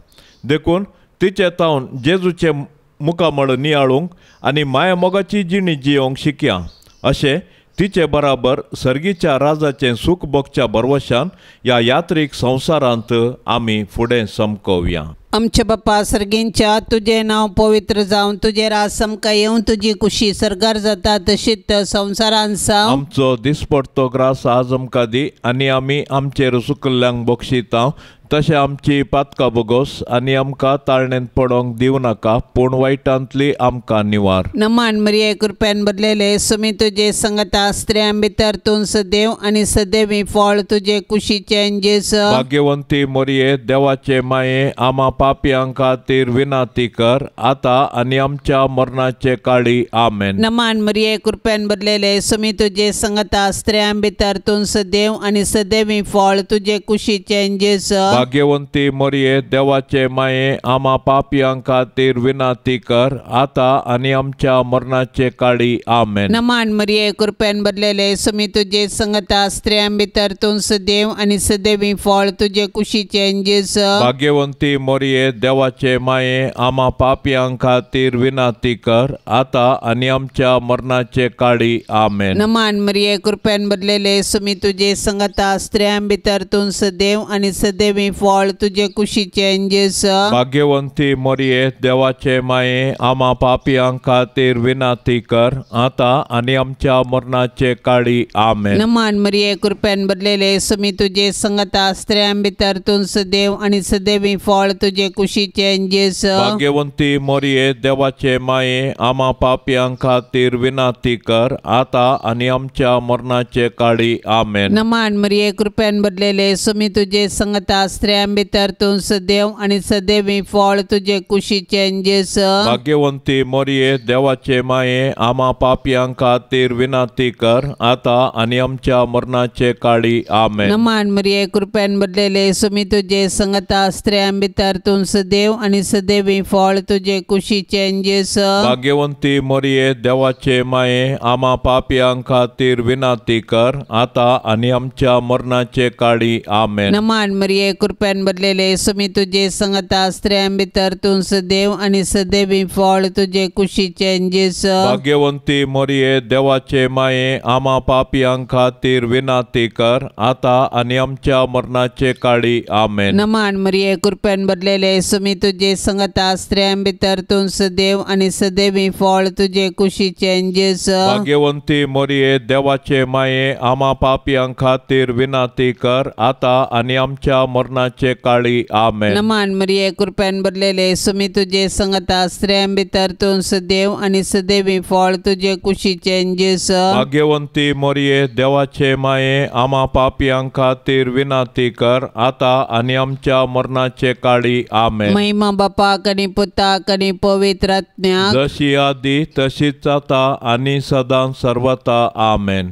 देखून तिचे तावन जेजूचे मुखामळ नियाळूंक आनी माया मोगाची जिणी जियोंक शिकया. अशें तिचे बराबर सर्गीच्या राजाचें सूख भोगच्या बरवशान ह्या यात्रीक संवसारांत आमी फुडें समकोवया. आमचे बापा सर्गींच्या तुझे नाव पवित्र जावन तुझे राज समका येवन तुझी कुशी सरगार जाता तशीच संवसारांत जावं. आमचो दिसपडतो ग्रास आज आमकां दी आनी आमी आमचेर सुकल्ल्यांक बक्षिता तशें आमची पातकां बोगोस आनी आमकां ताळणेंत पडोंक दिवं नाका पूण वायटांतली आमकां निवार. नमान मरिये कृपेन भरलेले सुमी तुझे संगता स्त्रियां भितर तूं सदैव आनी सदैवी फळ तुझे कुशीचें जेजू. भाग्यवंती मरिये देवाचे माये आम्हा पापियां खातीर विनाती कर आता आनी आमच्या मरणाचे काळी आमेन. नमान मरिये कृपेन भरलेले सुमी तुझे संगता स्त्रियां भितर तूं सदैव आनी सदैवी फळ तुझे कुशीचें जेजू. भाग्यवंती मरिये देवाचे माये आम्हा पापियां खातीर विनाती कर आता आणि आमच्या मरणाचे काळी आमेन. नमान मरिये कृपेन भरलेले सुमी तुझे संगता स्त्रियां भितर तू सदैव आणि सदैवी फळ तुझे कुशीचे जेजू. भाग्यवंती मरिये देवाचे माये आम्हा पापियां खातीर विनाती कर आता आणि आमच्या मरणाचे काळी आमेन. नमान मरिये कृपेन भरलेले सुमी तुझे संगता स्त्रियां भितर तू सदैव आणि सदैवी फळ तुझे कुशीचे जेजू. भाग्यवंती मरिये देवाचे माये आम्हा पापियां खातीर विनाती कर आता आणि आमच्या मरणाचे काळी आमेन. नमान मरिये कृपेन भरलेले सुमी तुझे संगता स्त्रियां भितर तू सदैव आणि सदैवी फळ तुझे कुशीचे जेजू. भाग्यवंती मरिये देवाचे माये आम्हा पापियां खातीर विनाती कर आता आणि आमच्या मरणाचे काळी आमेन. नमान मरिये कृपेन भरलेले सुमी तुझे संगता स्त्रियां भितर तू सदैव आणि सदैवी फळ तुझे कुशीचे जेजू. भाग्यवंती मरिये देवाचे माये आम्हा पापियां खातीर विनाती कर आता आणि आमच्या मरणाचे काळी आमेन. नमान मरिये कृपेन भरलेले सुमी तुझे संगता स्त्रियां भितर तू सदैव आणि सदैवी फळ तुझे कुशीचे जेजू. भाग्यवंती मरिये देवाचे माये आम्हा पापियां खातीर विनाती कर आता आणि आमच्या मरणाचे काळी आमेन. नमान मरिये कृपेन भरलेले सुमी तुझे संगता स्त्रियां भितर तू सदैव आणि सदैवी फळ तुझे कुशीचे जेजू. भाग्यवंती मरिये देवाचे माये आम्हा पापियां खातीर विनाती कर आता आणि आमच्या मरणाचे काळी आमेन. नमान मरिये कृपेन भरलेले सुमी तुझे संगता स्त्रियां भितर तू सदैव आणि सदैवी फळ तुझे कुशीचे जेजू. भाग्यवंती मरिये देवाचे माये आम्हा पापियां खातीर विनाती कर आता आणि आमच्या मरणाचे काळी आमेन. नमान मरिये कृपेन भरलेले सुमी तुझे संगता स्त्रियां भितर तू सदैव आणि सदैवी फळ तुझे कुशीचे जेजू. भाग्यवंती मरिये देवाचे माये आम्हा पापियां खातीर विनाती कर आता आणि आमच्या मरणाचे काळी आमेन. महिमा बापाक आणि पुताक आणि पवित्र आत्म्याक जशी आदी तशीच आता आणि सदां सर्वता आमेन.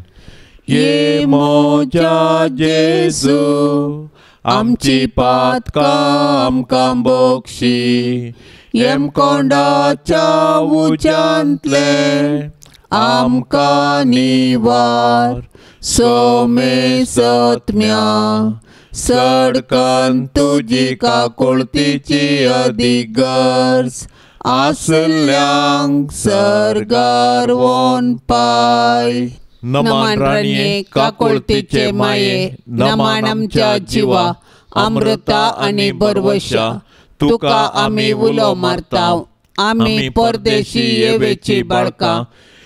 ये मोजा जेजू आमची पातकां आमकां बोगशी येम कोंडाच्या उच्यांतले आमकां निवार सोमे सत्म्या सडकन तुजी काकुळतीची अदीक गरज आसल्यांक सरगार वोन पाय. नमान राणये काकुळतीचे माये नमान आमच्या जिवा अमृता आणि बरवशा तुका आम्ही उलो मारताव. आम्ही परदेशी येवेची बाळकां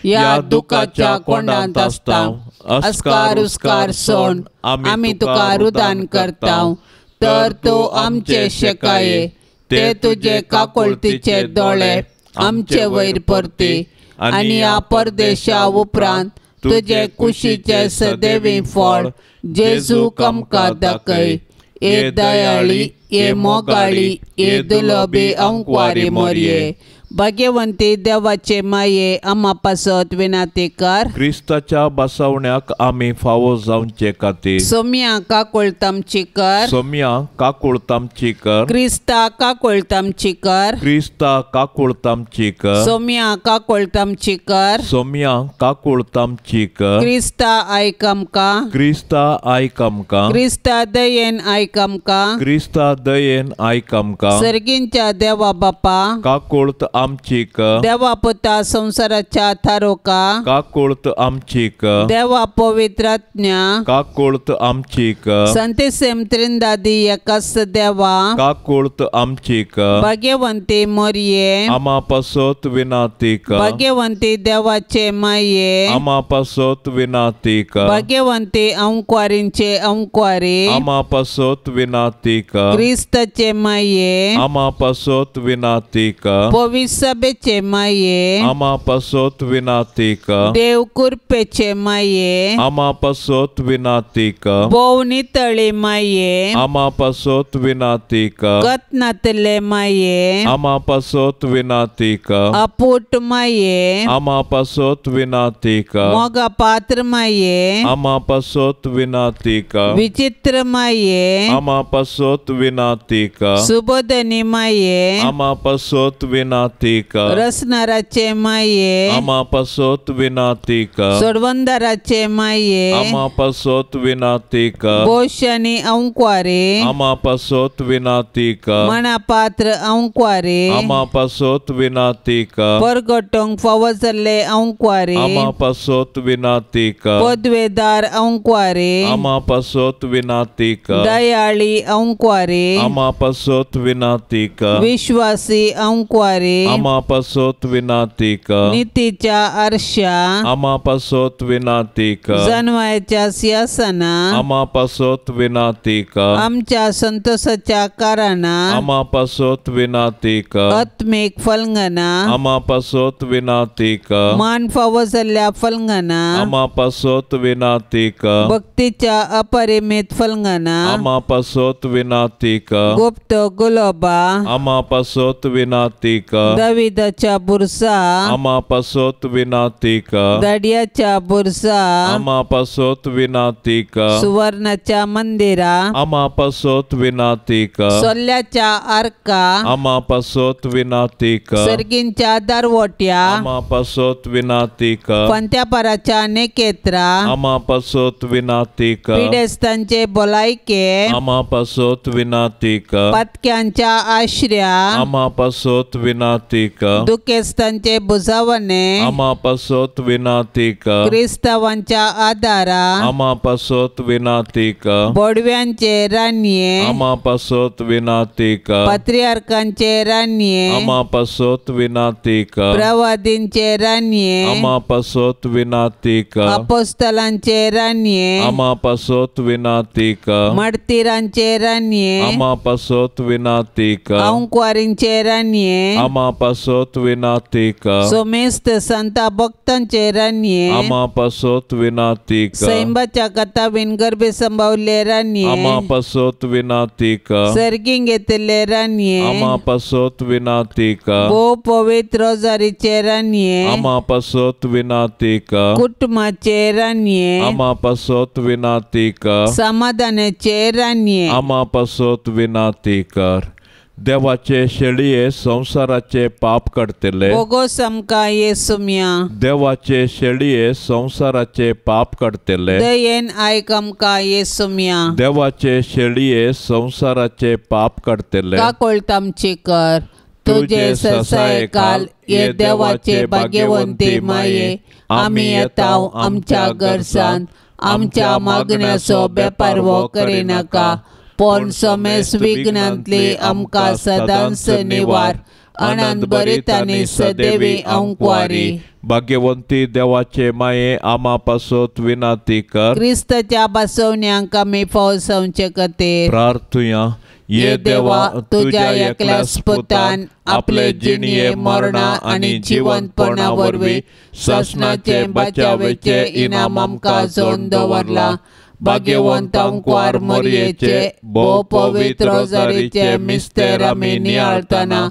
या दुखाच्या कोंडांत आसताव. अस्कार उस्कार सोड आम्ही तुका रुदान करताव. तर तू आमचे शेकाये ते तुझे काकुळतीचे दोळे आमचे वयर परती आणि या परदेशा उपरांत तुझे कुशीचे सदैवी फळ जेजू आमकां दाखय. ए दयाळी ए मोगाळी ए दुलोबी अंकवारी मरिये. भाग्यवंती देवाचे माये आम्हा पासत विनाती कर. क्रिस्ताच्या बसवण्याक आम्ही फावो जावचे खातीर सोम्या काकुळतामची कर. सोम्या काकुळतामची कर. क्रिस्ता काकुळतामची कर. क्रिस्ता काकुळतामची कर. सोम्या काकुळतामची कर. सोम्या काकुळतामची कर. क्रिस्ता आयक आमकां. क्रिस्ता आयक आमकां. क्रिस्ता दयेन आयक आमकां. क्रिस्ता दयेन आयक आमकां. सर्गींच्या देवा बापा काकुळत आमची कर. देवा पुता संसाराच्या थारोका काकुळत आमची कर. देवा पवित्र आत्म्या काकुळत आमची कर. संतेसेम त्रिंदादी एकाच देवा काकुळत आमची कर. भाग्यवंती मरिये आम्हा पासत विनाती कर. भाग्यवंती देवाचे माये आम्हा पासत विनाती कर. भाग्यवंती अंकवारींचे अंकवारी आम्हा पासत विनाती कर. क्रिस्ताचे माये आमा पासोत विनाती का पवित्र सभेचे माये आमा पासोत विनाती का देव कृपेचे माये आमा पासोत विनाती का बोवनी तळी माये आमा पासोत विनाती का कतनातले माये आमा पासोत विनाती का अपूट माये आमा पासोत विनाती का मोगा पात्र माये आमा पासोत विनाती का विचित्र माये आमा पासोत विनाती का सुबोधनी माये आमा पासोत विनाती का रसनाराचे माये आमा पासोत विनाती का सोडवंदाराचे माये आमा पासोत विनाती का बोशानी अंक्वारे आमा पासोत विनाती का मना पात्र अंक्वारे आमा पासोत विनाती का परगटोंग फवजले अंक्वारे आमा पासोत विनाती का पदवेदार अंक्वारे आमा पासोत विनाती का दयाळी अंक्वारे आमा पासोत विनाती का विश्वासी अंक्वारे आमा पासोत विनाती का नीतीच्या आरशा आमा पासोत विनाती का जन्मायच्या सिंहासना आमा पासोत विनाती का आमच्या संतोषाच्या कारणा आमा पासोत विनाती का आत्मिक फलंगना आमा पासोत विनाती का मान फवजल्या फलंगना आमा पासोत विनाती का भक्तीच्या अपरिमित फलंगना आमा पासोत विनाती का गुप्त गुलोबा आमा पासोत विनाती का दाविदाच्या बुरसा आमा पासोत विनाती का दड्याच्या बुरसा आमा पासोत विनाती का सुवर्णाच्या मंदिरा आमा पासोत विनाती का सोल्याच्या आर्का आमा पासोत विनाती का सर्गींच्या दारवोट्या आमा पासोत विनाती का पंत्यापराच्या नेकेत्रा आमा पासोत विनाती का पिडेस्तांचे बोलायके आमा पासोत विनाती का पत्क्यांच्या आश्र्या आमा पासोत विनाती का दुखेस्तांचे बुजावणे आमा पासोत विनाती का क्रिस्तावांच्या आदारा आमा पासोत विनाती का बोडव्यांचे रान्ये आमा पासोत विनाती का पात्रियार्कांचे रान्ये आमा पासोत विनाती का प्रवादींचे रान्ये आमा पासोत विनाती का अपोस्तलांचे रान्ये आमा पासोत विनाती का मडतीरांचे रान्ये आमा पासोत विनाती का अंक्वारींचे रान्ये आमा पासोत विनाती का सोमेस्त संता भक्तांचे रान्ये आमा पासोत विनाती का सैंबाच्या कथावीन गर्भे संभावले रान्ये आमा पासोत विनाती का सर्गिंग घेतले रान्ये आमा पासोत विनाती का भो पवित्र रोजारीचे रान्ये आमा पासोत विनाती का कुटुंबाचे रान्ये आमा पासोत विनाती का समाधानाचे रान्ये आमा पासोत विनाती कर देवाचे शेळये संसाराचे पाप काडतले बोगो समका येसुम्या देवाचे शेळये संसाराचे पाप काडतले दयेन आयकमका येसुम्या देवाचे शेळये संसाराचे पाप काडतले का कोळतामची कर तुझे ससाय काल ये देवाचे भाग्यवंती माये आम्ही येताव आमच्या गरजांत आमच्या मागण्याचो बेपार वो करिनाका पण समेस विघ्नांतली आमकां सदांच निवार आनंद बरीत आनी सदैवी अंक्वारी भाग्यवंती देवाचे माये आमा पासोत विनाती कर क्रिस्ताच्या बसवण्यांक आमी फौसवचे खातीर प्रार्थुया ये देवा तुझ्या एकल्या स्पुतान आपले जिणये मरणा आणि जिवंतपणा वरवीं शासनाचे बचावेचे इनाम आमकां जोडून दवरला भाग्यवंत अंक्वार मरियेचे भोव पवित्र रोजारीचे मिस्तेर आमी नियाळतना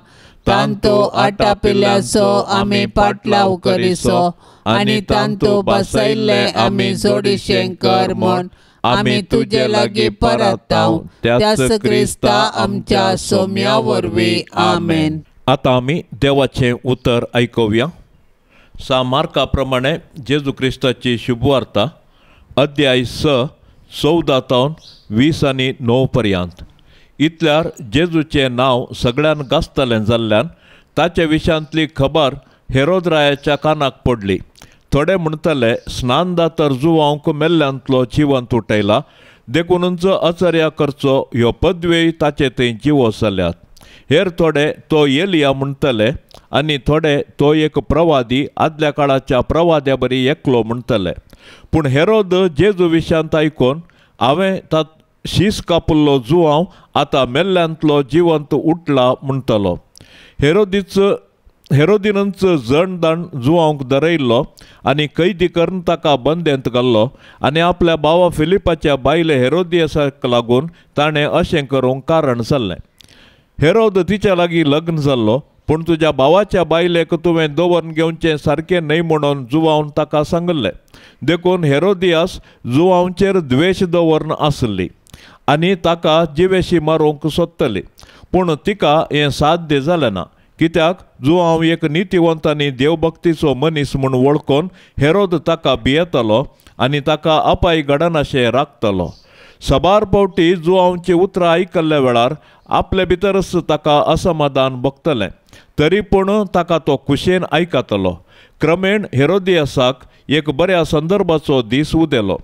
तांतो आटापिल्ल्याचो आमी पाटलाव करिसो आनी तांतो बसयल्ले आमी जोडिशें कर म्हूण आमी तुजे लागीं परताव त्याच क्रिस्ता आमच्या सोम्या वरवीं आमेन. आता आमी देवाचें उतर आयकुया. मार्का प्रमाणे जेजू क्रिस्ताची शुभवार्ता अध्याय 6 14 20 आनी 9 पर्यंत. इतल्यार जेजूचें नांव सगळ्यान गाजतलें जाल्ल्यान ताचे विशयांतली खबर हेरोदरायाच्या कानाक पडली. थोडे म्हणटले स्नानदातर जुवांक मेल्ल्यांतलो जिवंत उठयला देखूनच आचर्या करचो ह्यो पदव्यो ताचे थंय जिवो जाल्यात. हेर थोडे तो एलिया म्हणटले आनी थोडे तो एक प्रवादी आदल्या काळाच्या प्रवाद्या बरी एकलो म्हणटले. पूण हेरोद जेजू विशयांत आयकून हांवें शीस कापुल्लो जुवांव आतां मेल्ल्यांतलो जिवंत उठला म्हणटलो. हेरोदिनच जणदाण जुवांक दरयल्लो आनी कैदी करून ताका बंदेंत घाल्लो आनी आपल्या भावा फिलिपाच्या बायले हेरोदियासाक लागून ताणें अशें करूंक कारण जाल्लें. हेरोद तिच्या लागीं लग्न जाल्लो, पूण तुज्या भावाच्या बायलेक तुवें दवरून घेवचें सारकें न्हय म्हणून जुवांवन ताका सांगलें. देखून हेरोदियास जुवांवचेर द्वेश दवरून आसली आनी ताका जिवेशी मारूंक सोदतली, पूण तिका हें साध्य जालें ना. कित्याक जुवांव एक नितीवंत आनी देवभक्तीचो मनीस म्हूण वळखून हेरोद ताका भियेतालो आनी ताका अपाय घडनाशें राखतलो. सबार फावटी जुवांवची उतरां आयकल्ल्या वेळार आपले भितरच ताका असमाधान भोगतलें, तरी पूण ताका तो खुशेन आयकतलो. क्रमेण हेरोदियासाक एक बऱ्या संदर्भाचो दीस उदेलो.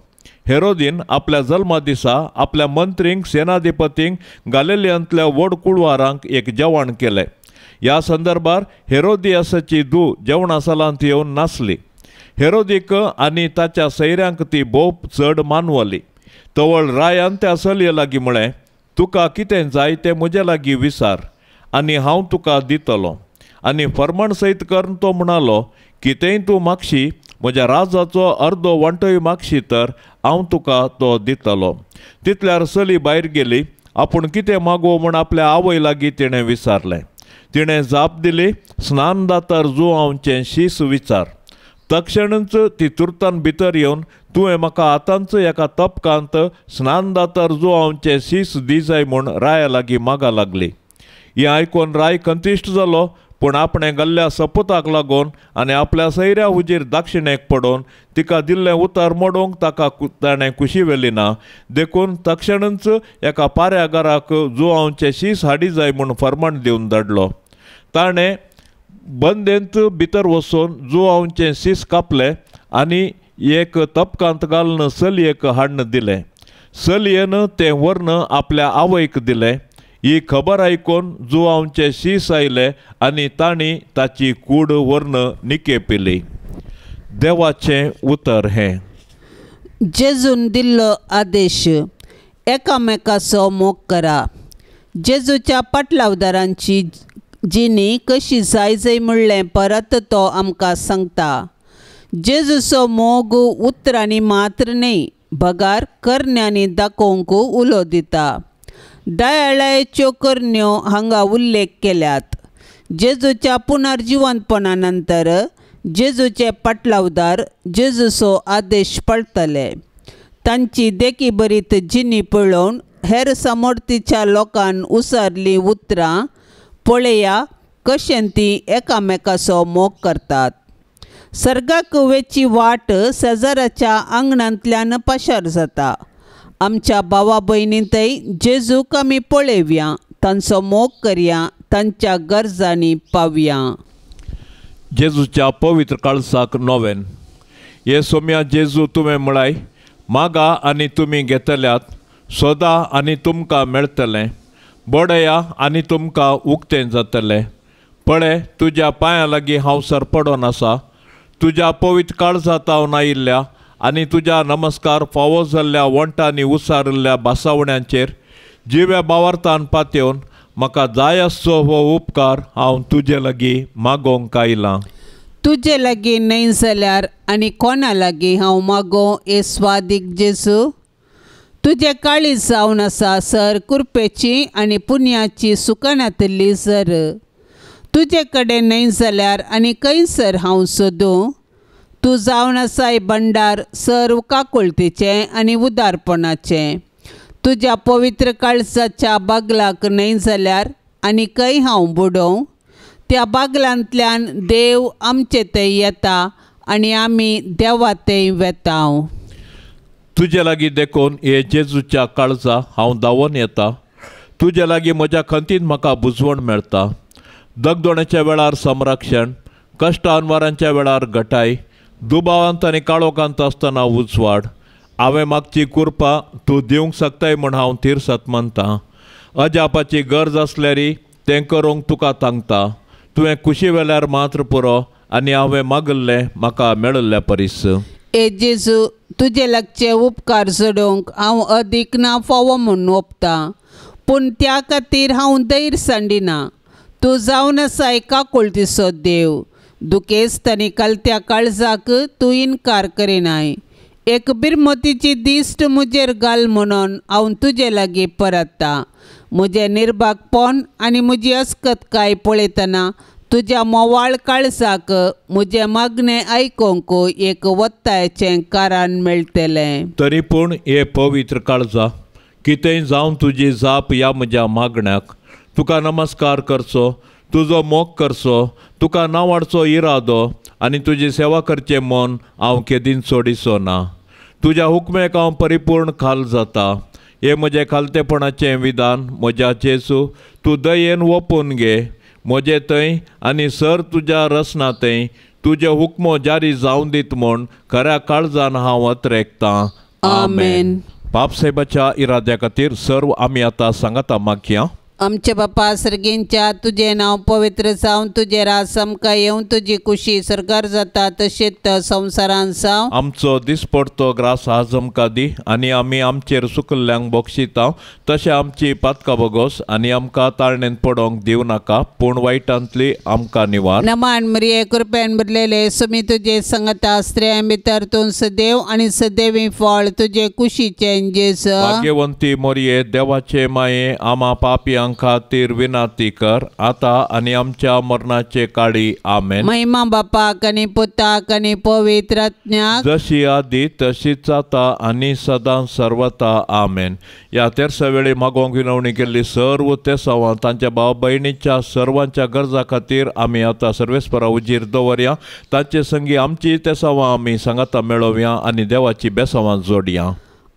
हेरोदीन आपल्या जल्मा दिसा आपल्या मंत्रींक सेनाधिपतींक गालिलियांतल्या व्हड कुळवारांक एक जेवण केलें. ह्या संदर्भार हेरोदियासाची धूव जेवणासालांत येवन नासली. हेरोदीक आनी ताच्या सैऱ्यांक ती भोव चड मानवली. तवळ रायान त्या चलये लागीं म्हळें, तुका कितें जाय तें म्हजे लागीं विचार आनी हांव तुका दितलों. आनी फर्माण सयत करून तो म्हणालो, कितेंय तूं मागशी, म्हज्या राजाचो अर्दो वांटोय मागशी तर हांव तुका तो दितलो. तितल्यार चली भायर गेली. आपूण कितें मागोव म्हूण आपल्या आवय लागीं तिणें विचारलें. तिणें जाप दिली, स्नानदातार जुवांवचें शीस विचार. तक्षणच ती तुर्तान भितर येवन, तुवें म्हाका आतांच एका तपकांत स्नानदातार जुवांवचें शीस दी जाय म्हूण राया लागीं मागा लागली. हें आयकून राय कंतिश्ट जालो, पूण आपणें घाल्ल्या सपुताक लागून आनी आपल्या सैऱ्या हुजीर दाक्षिणेक पडोवन तिका दिल्लें उतर मोडूंक ताका ताणें खुशी व्हेली ना. देखून तक्षणच एका पाऱ्यागाराक जुवांवचें शीस हाडी जाय म्हूण फर्माण दिवन धाडलो. ताणें बंदेंत भितर वचून जुवांवचें शीस कापलें आनी एक तपकांत घालून चलयेक हाडून दिलें. चलयेन तें व्हरून आपल्या आवयक दिलें. ही खबर आयकून जुवांवचें शीस आयलें आनी तांणी ताची कूड व्हरून निकेपिली. देवाचें उतर हें. जेजून दिल्लो आदेश. एकामेकाचो मोग करा. जेजूच्या पाटलावदारांची जिणी कशी जाय म्हणलें परत तो आमकां सांगता. जेजूचो मोग उतरांनी मात्र न्हय, बगार करण्यांनी दाखोवंक उलो दिता. दयाळायेच्यो करण्यो हांगा उल्लेख केल्यात. जेजूच्या पुनर्जिवंतपणा नंतर जेजूचे पाटलावदार जेजूचो आदेश पळतले. तांची देखीबरीत जिणी पळोवन हेर समर्थीच्या लोकांन उसारली उतरां पळया कशें ती एकामेकाचो मोग करतात. सर्गाक वेची वाट शेजाराच्या आंगणांतल्यान पाशार जाता. आमच्या भावा भयणींतय जेजूक आमी पळयव्या, तांचो मोग करया, तांच्या गरजांनी पावया. जेजूच्या पवित्र काळसाक नोवेन. हे सोम्या जेजू तुवें म्हळाय, मागा आनी तुमी घेतल्यात, सोदा आनी तुमकां मेळटलें, बडया आनी तुमकां उक्तें जातलें. पळय, तुज्या पांयां लागीं हांव सरपडोन आसा. तुज्या पवित्र काळजांत हांव नायिल्ल्या आनी तुज्या नमस्कार फावो जाल्ल्या वंटांनी उसारिल्ल्या बासावण्यांचेर जिव्या भावार्थान पातयेवन म्हाका जाय आसचो हो उपकार हांव तुजे लागीं मागोवंक आयलां. तुजे लागीं न्हय जाल्यार आनी कोणा लागीं हांव मागों हे स्वादीक जेजू? तुजे काळीज जावन आसा सर कृपेची आनी पुण्याची सुकण्यांतली सर. तुजे कडेन न्हय जाल्यार आनी खंयसर हांव सोदूं? तूं जावन आसाय भंडार सर काकुळतेचें आनी उदारपणाचें. तुज्या पवित्र काळजाच्या बागलाक न्हय जाल्यार आनी खंय हांव बुडोवं? त्या बागलांतल्यान देव आमचे थंय येता आनी आमी देवा थंय वेतांव. तुजे लागीं देखून हे जेजूच्या काळजा हांव धांवून येता. तुजे लागीं म्हज्या खंतीन म्हाका बुजवण मेळटा. दगदोण्याच्या वेळार संरक्षण, कश्ट अनवारांच्या वेळार घटाय, दुबावांत आनी काळोखांत आसतना उजवाड. हांवें मागची कृपा तूं दिवंक शकताय म्हूण हांव तिरसात मानतां. अजापाची गरज आसल्यारी तें करूंक तुका सांगता. तुवें कुशी वेल्यार मात्र पुरो आनी हांवें मागल्लें म्हाका मेळिल्ल्या परीस. ए जेजू, तुजे लागचे उपकार सोडूंक हांव अदीक ना फावो म्हूण ओंपतां, पूण त्या खातीर हांव धैर्य सांडिना. तूं जावन आसा एका कुळतीचो देव. दुखेस्तांनी कालत्या काळजाक तूं इन्कार करिनाय. एक बिरमतीची दिश्ट म्हजेर घाल म्हणून हांव तुजे लागीं परतता. म्हजें निर्भागपण आनी म्हजी अस्कतकाय पळयतना तुज्या मोवाळ काळजाक म्हजें मागणें आयकूंक एक वत्तायेचें कारण मेळटलें. तरी पूण हे पवित्र काळजा, कितेंय जावन तुजी जाप ह्या म्हज्या मागण्याक. तुका नमस्कार करचो, तुजो मोग करचो, तुका नांवाडचो इरादो आनी तुजी सेवा करचें मन हांव केदीन सोडिचो ना. तुज्या हुकमेक हांव परिपूर्ण खाल जाता. हे म्हजें खालतेपणाचें विधान म्हज्या जेजू तूं दयेन ओपून घे. म्हजे थंय आनी सर तुज्या रसना थंय तुजे हुकमो जारी जावन दीत म्हूण खऱ्या काळजान हांव अत्रेकतां. आमेन. बापसाहेबाच्या इराद्या खातीर सर्व आमी आतां सांगाता मागया. आमचे बापा सर्गेंच्या, तुजें नांव पवित्र जावन तुजें राज आमकां येवन तुजी कुशी सरकार जाता तशेंच संवसारांत जावं. आमचो दिसपडतो ग्रास आज आमकां दी आनी आमी आमचेर सुकल्ल्यांक बक्षिता. तशें आमची पातकां बोगोस आनी आमकां ताळणेंत पडोंक दिव नाका, पूण वायटांतली आमकां निवार. नमान मरिये, कृपेन भरलेले सुमी तुजे संगता स्त्रियां भितर तूं सदैव आनी सदैवी फळ तुजे कुशीचें जेजू. भाग्यवंती मोरये, देवाचे माये, आमा पापी खातीर विनाती कर, आता आनी आमच्या मरणाचे काळी. आमेन. महिमा बापाक आनी पुताक आनी पवित्र आत्म्याक, जशी आदी तशीच आता आनी सदां सर्वता. आमेन. ह्या तेरसा वेळी मागोवंक विनवणी केल्ली सर्व तेसावां तांच्या भाव भयणीच्या सर्वांच्या गरजा खातीर आमी आतां सर्वेस्परा उजीर दवरया. तांचे संगी आमची तेसावां आमी सांगाता मेळोवया आनी देवाची बेसावां जोडया.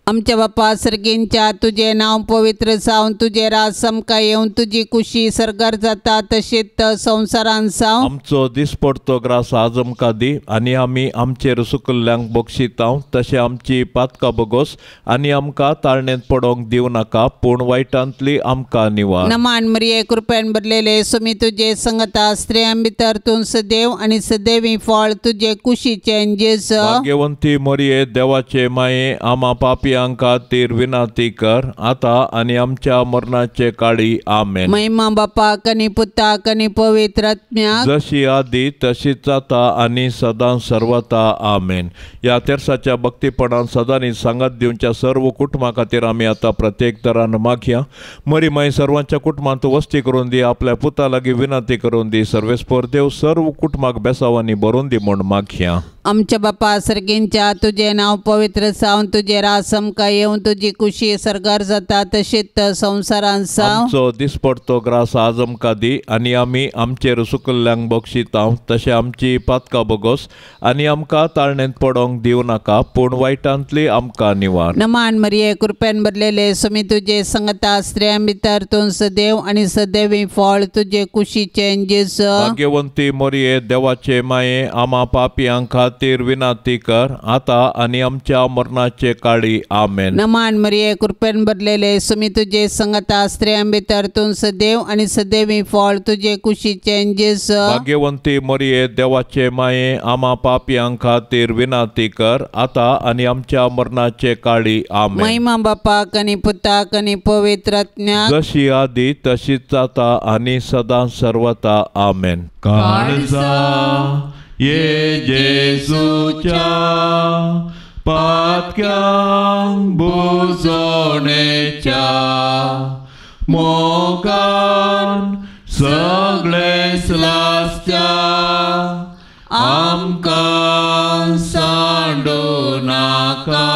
आमच्या बापा सर्गेंच्या, तुजें नांव पवित्र जावन तुजें राज आमकां येवन तुजी कुशी सरकार जाता तशेंच संवसारांत जावं. आमचो दिसपडतो ग्रास आज आमकां दी आनी आमी आमचेर सुकल्ल्यांक बक्षिता. तशें आमची पातकां बोगोस आनी आमकां ताळणेंत पडोंक दिव नाका, पूण वायटांतली आमकां निवार. नमान मरिये, कृपेन भरलेले सुमी तुजे संगता स्त्रियां भितर तूं सदैव आनी सदैवी फळ तुजे कुशीचें जेजू. भाग्यवंती मोरये, देवाचे माये, आमा पापी खातीर विनाती कर, आता आनी आमच्या मरणाचे काळी. आमेन. महिमा बापाक आनी पुताक आनी पवित्र आत्म्याक, जशी आदी तशीच आता आनी सदां सर्वता. आमेन. ह्या तेरसाच्या भक्तीपणान सदांनी सांगत दिवच्या सर्व कुटुंबा खातीर आमी आतां प्रत्येक तरान मागया. मरी माई सर्वांच्या कुटुंबांत वस्ती करून दी, आपल्या पुता लागीं विनंती करून दी. सर्वेस्पर देव सर्व कुटुंबाक बेसावांनी भरून दी म्हूण मागया. आमच्या बापा सर्गेंच्या, तुजें नांव पवित्र जावन तुजें राज आमकां येवन तुजी कुशी सरकार जाता तशेंच संवसारांत जावं. आमचो दिसपडतो ग्रास आज आमकां दी आनी आमी आमचेर सुकल्ल्यांक बक्षिता. तशें आमची पातकां बोगोस आनी आमकां ताळणेंत पडोंक दिव नाका, पूण वायटांतली आमकां निवार. नमान मरिये, कृपेन भरलेले सुमी तुजे संगता स्त्रियां भितर तूं सदैव आनी सदैवी फळ तुजे कुशीचें जेजू. भाग्यवंती मोरये, देवाचे माये, आमा पापयांक खातीर विनाती कर, आता आनी आमच्या मरणाचे काळी. आमेन. नमान मरिये, कृपेन भरलेले सुमी तुजे संगता स्त्रियां भितर तूं सदैव आनी सदैवी फळ तुजे कुशीचें जेजू. भाग्यवंती मोरये, देवाचे माये, आमा पापयांक खातीर विनाती कर, आता आनी आमच्या मरणाचे काळी. आमेन. महिमा बापाक आनी पुताक आनी पवित्र आत्म्याक, जशी आदी तशीच आता आनी सदां सर्वता. आमेन. काळजा ये जेजूच्या पातक्यांक बुजोवणेच्या मोगान सगळे स्लासच्या आमकां सांडू नाका.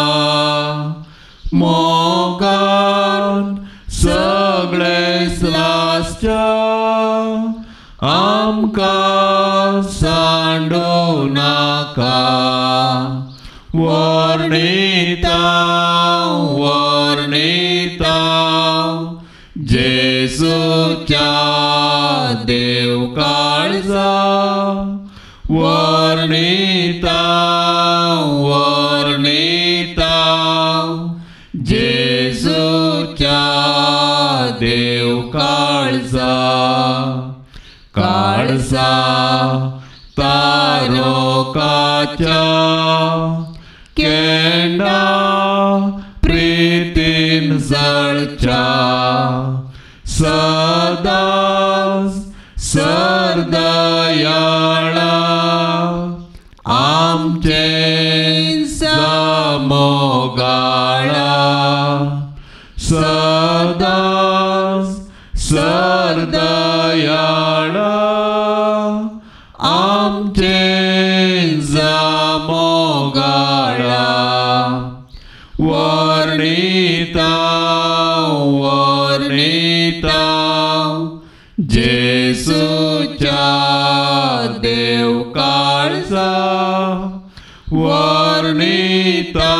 मोगान सगळे स्लासच्या आमकां सांडू नाका. वर्णिता वर्णिता जेजूच्या देव काळजा. वर्णिता वर्णिता जेजूच्या देव काळजा. काळजा तारोकाच्या जळच्या सदा सरदयाळा आमचे समोगाळा सदा सरदयाळा आमचे समोगाळा वर्णिता वर्णिता जेसूच्या देव काळजा वर्णिता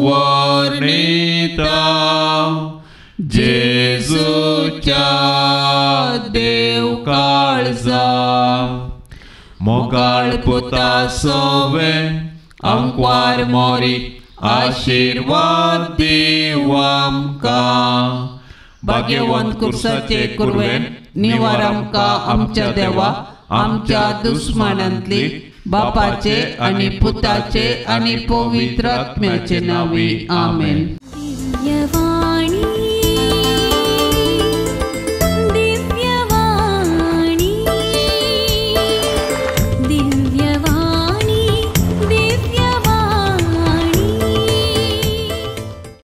वर्णिता जेसूच्या देव काळजा मोगाळ पुता सोवे आमकां मोरी आशीर्वाद दिव आमकां भाग्यवंत कुर्साचे कुरवेन निवार आमकां आमच्या देवा आमच्या दुस्मानांतली बापाचे आनी पुताचे आनी पवित्र आत्म्याचे नांवी आमेन.